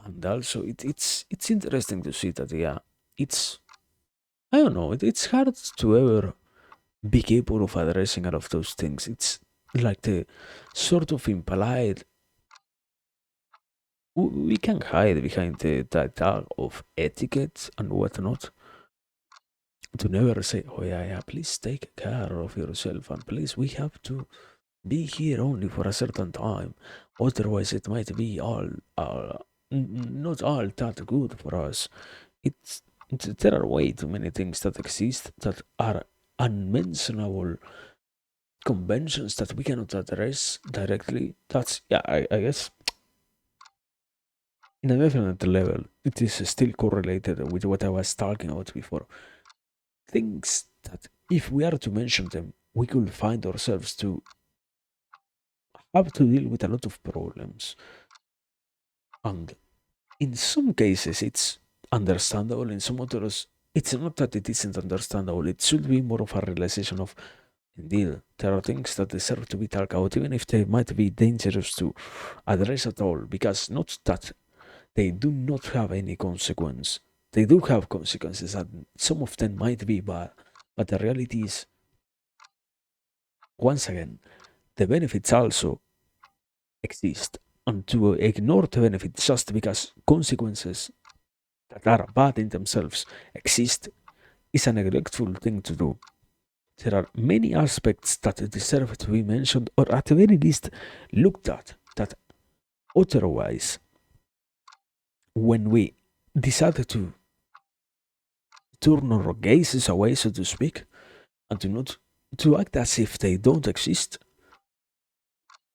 And also it's interesting to see that, yeah, it's I don't know, it's hard to ever be capable of addressing all of those things. It's like the sort of implied, we can hide behind the tag of etiquette and whatnot, to never say, oh yeah, please take care of yourself, and please, we have to be here only for a certain time, otherwise it might be not all that good for us. There are way too many things that exist that are unmentionable conventions that we cannot address directly. That's, yeah, I guess in a definite level it is still correlated with what I was talking about before. Things that, if we are to mention them, we could find ourselves to have to deal with a lot of problems. And in some cases it's understandable, in some others it's not that it isn't understandable. It should be more of a realization of, indeed, there are things that deserve to be talked about, even if they might be dangerous to address at all, because not that they do not have any consequence. They do have consequences, and some of them might be bad. But the reality is, once again, the benefits also exist. And to ignore the benefits just because consequences that are bad in themselves exist is a neglectful thing to do. There are many aspects that deserve to be mentioned, or at the very least looked at, that otherwise, when we decide to turn our gazes away, so to speak, and to act as if they don't exist,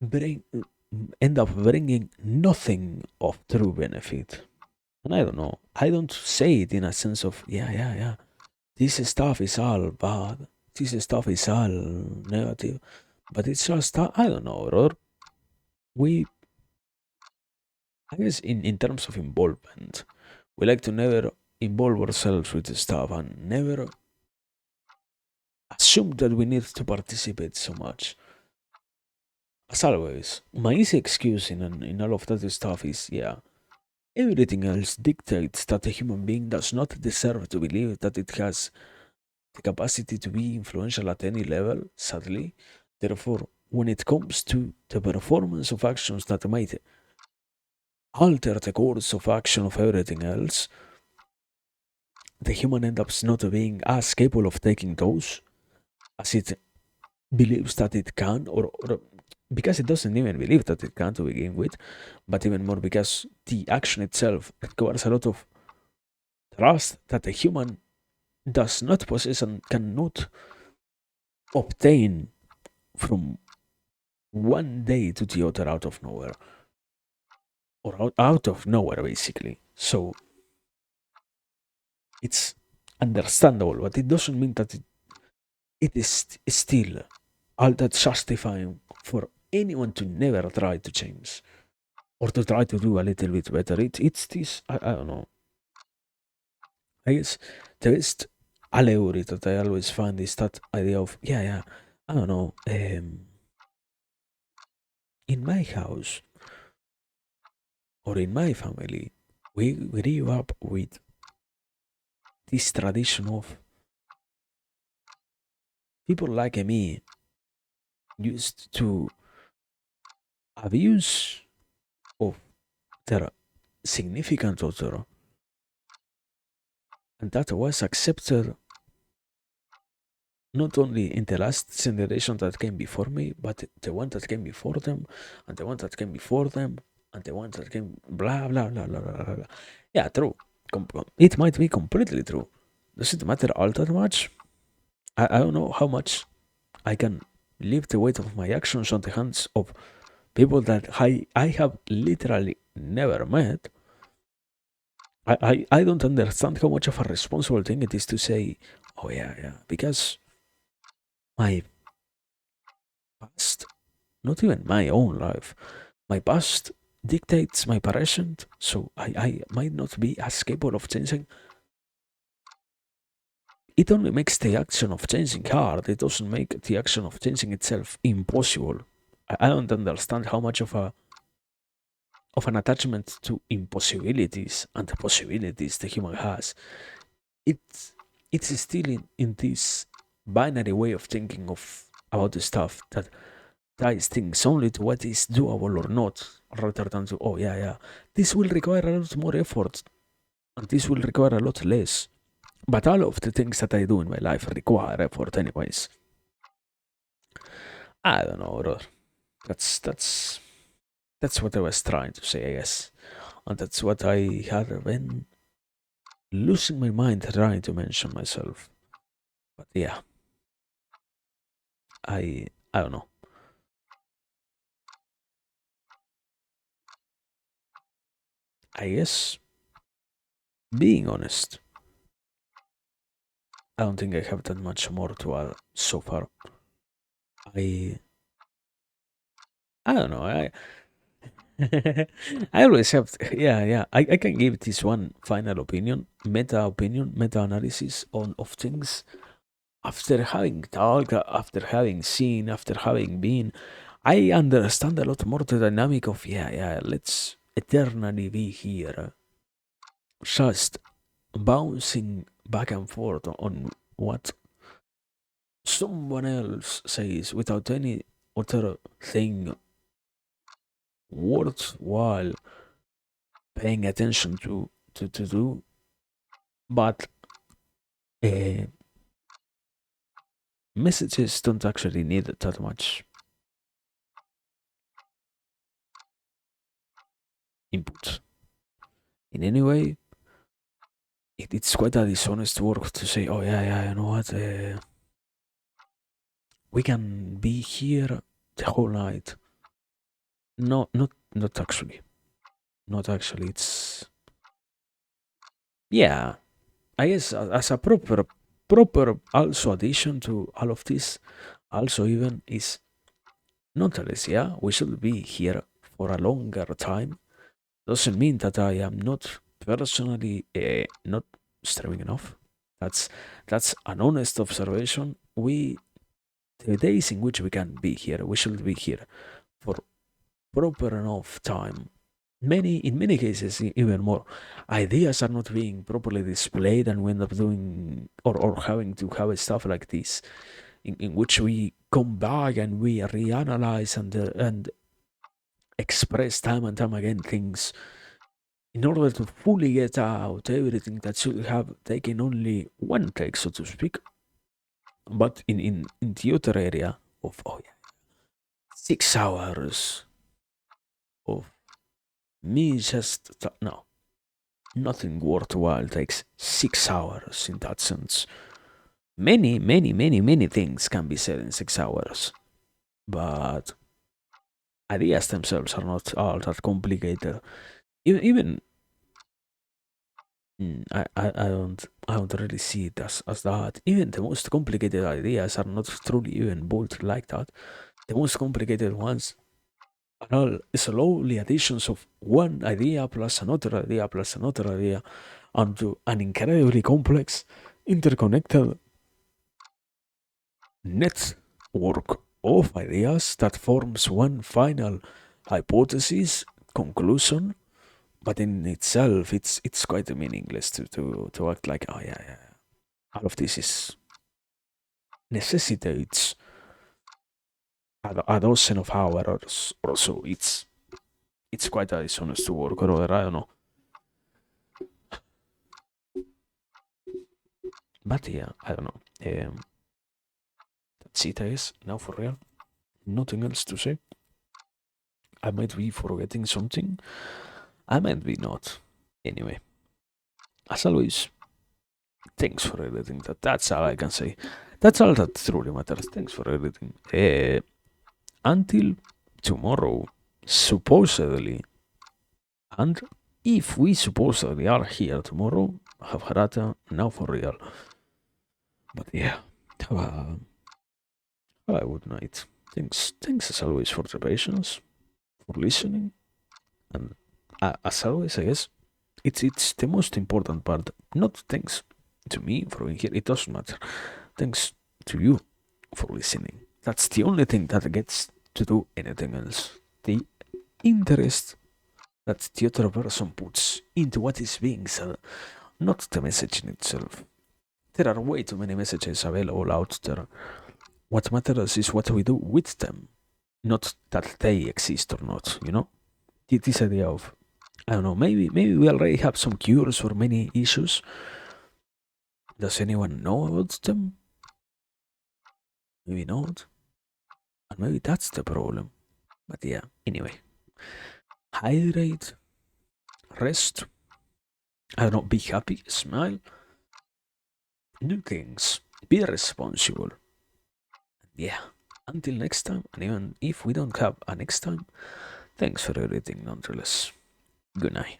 bring, end up bringing nothing of true benefit. And I don't know, I don't say it in a sense of, yeah, this stuff is all bad, this stuff is all negative, but it's just, I don't know, or we, I guess, in terms of involvement, we like to never involve ourselves with the stuff and never assume that we need to participate so much. As always, my easy excuse in all of that stuff is, yeah, everything else dictates that a human being does not deserve to believe that it has the capacity to be influential at any level, sadly. Therefore, when it comes to the performance of actions that might alter the course of action of everything else, the human ends up not being as capable of taking those as it believes that it can, or because it doesn't even believe that it can to begin with, but even more because the action itself requires a lot of trust that the human does not possess and cannot obtain from one day to the other out of nowhere, or out of nowhere, basically. So it's understandable, but it doesn't mean that it is still all that justifying for anyone to never try to change or to try to do a little bit better. It's this, I don't know. I guess the best allegory that I always find is that idea of, yeah, I don't know. In my house or in my family, we grew up with this tradition of people like me used to abuse of their significant other, and that was accepted not only in the last generation that came before me, but the one that came before them, and the one that came before them, and the one that came blah blah blah blah blah blah. Yeah, true. It might be completely true. Does it matter all that much? I don't know how much I can leave the weight of my actions on the hands of people that I have literally never met. I don't understand how much of a responsible thing it is to say, oh yeah, yeah, because my past, not even my own life, my past dictates my present, so I might not be as capable of changing. It only makes the action of changing hard, it doesn't make the action of changing itself impossible. I don't understand how much of an attachment to impossibilities and the possibilities the human has. It's it's still in this binary way of thinking of about the stuff that ties things only to what is doable or not, rather than to oh yeah yeah this will require a lot more effort and this will require a lot less. But all of the things that I do in my life require effort anyways. I don't know, bro. That's that's what I was trying to say, I guess. And that's what I had been losing my mind trying to mention myself. But yeah, I don't know. I guess being honest, I don't think I have that much more to add so far. I I don't know. I always have yeah, yeah. I can give this one final opinion, meta analysis on of things after having talked, after having seen, after having been. I understand a lot more the dynamic of yeah, yeah, let's eternally be here, just bouncing back and forth on what someone else says without any other thing worthwhile paying attention to do. But uh, messages don't actually need that much input. In any way, it's quite a dishonest work to say, oh yeah, yeah, you know what, we can be here the whole night. No, not actually. Not actually. It's yeah. I guess as a proper also addition to all of this, also even is nonetheless, yeah, we should be here for a longer time. Doesn't mean that I am not personally not streaming enough. That's that's an honest observation. We the days in which we can be here, we should be here for proper enough time. In many cases, even more. Ideas are not being properly displayed, and we end up doing or having to have stuff like this, in which we come back and we reanalyze and express time and time again things in order to fully get out everything that should have taken only one take, so to speak. But in the other area of oh yeah, 6 hours of me just no, nothing worthwhile takes 6 hours in that sense. Many things can be said in 6 hours, but ideas themselves are not all that complicated. Even I don't really see it as that. Even the most complicated ideas are not truly even bold like that. The most complicated ones are all slowly additions of one idea plus another idea plus another idea onto an incredibly complex, interconnected network of ideas that forms one final hypothesis, conclusion, but in itself it's quite meaningless to act like oh yeah, yeah, all of this is necessitates a dozen of hours or so. It's quite a dishonest to work, or I don't know. But yeah, I don't know. That's it, I guess. Now for real, nothing else to say. I might be forgetting something. I might be not. Anyway, as always, thanks for everything. That's all I can say. That's all that truly matters. Thanks for everything. Until tomorrow, supposedly, and if we supposedly are here tomorrow, have harata now for real. But yeah, have a good night. Thanks as always for the patience, for listening, and as always, I guess it's the most important part. Not thanks to me for being here. It doesn't matter. Thanks to you for listening. That's the only thing that gets to do anything else. The interest that the other person puts into what is being said, not the message in itself. There are way too many messages available out there. What matters is what we do with them, not that they exist or not, you know? This idea of, I don't know, maybe we already have some cures for many issues. Does anyone know about them? Maybe not. And maybe that's the problem. But yeah, anyway. Hydrate, rest, I don't know, be happy, smile, do things, be responsible. Yeah, until next time, and even if we don't have a next time, thanks for everything nonetheless. Good night.